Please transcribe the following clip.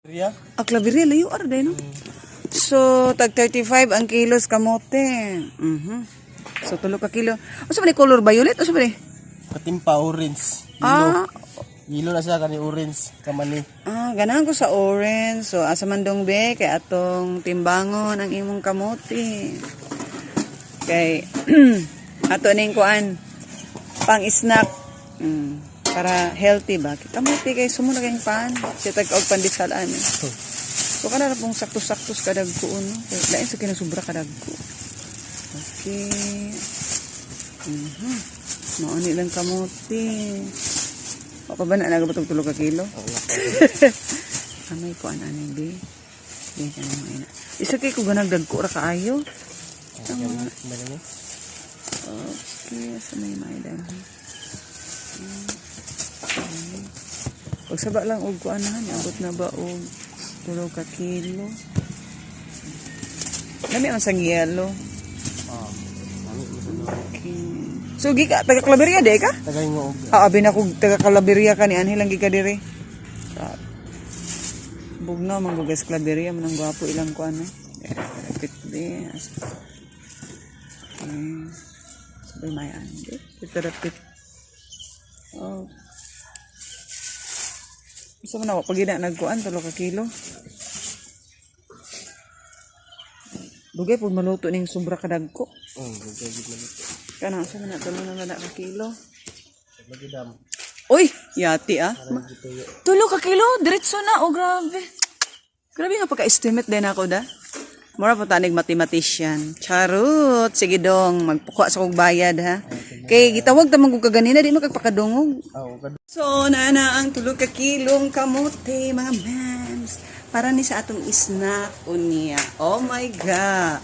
Ria? Claveria, layo ar day no. So tag 35 ang kilos kamote. So 3 ka kilo. Usa ba ni color violet? Usa ba ni? Katimpa orange. Ah, Yellow na siya kani orange kamani. ganahan ko sa orange. So asa man dong be kay atong timbangon ang imong kamote. Kay ato ning kuan pang snack. Para healthy ba? Kamote kay sumo na kayong pan. Siya tag-og pandisalaan. So kana na pong sakto-saktos kadag ko no. Kay lain sa kinasubra kadag ko. Okay. Mauni lang kamote. O pa ba na nagabatog 3 ka kilo? Amay ko aning be. Yan ka naman ina. Isa kay ko ganagdag ko ra kaayo. Okay, sa may maidan. Pagsaba lang og kuan na, abot na ba og 3 ka kilo. Dami man sang yelo. Okay. So gika taga Claveria de ka? Tagay mo og. Abi na kog taga Claveria ka ni anhi lang gika dire. Bugna man gugas Claveria man ang gwapo ilang kuan na. Repit de. Sabay may ande. Repit. Oh. Isa man ako, pag ina nagkuan, 3 ka kilo. Dugay, pag maluto ning sobra kadagko. Dugay gid maluto. Kana, isa man na, 3 na ka kilo. Lagi dam. Uy, yati 3 ka kilo, diretso na, oh grabe. Grabe nga pagka-estimate din ako da. Mura po tanig mathematician. Charot, sige dong, magpukwa sa kong bayad ha. Kay gitawag tamang kong kaganina, di magpakadungog. So, na ang 3 ka kilong kamote, mga mams. Para ni sa atong snack unya. Oh my God.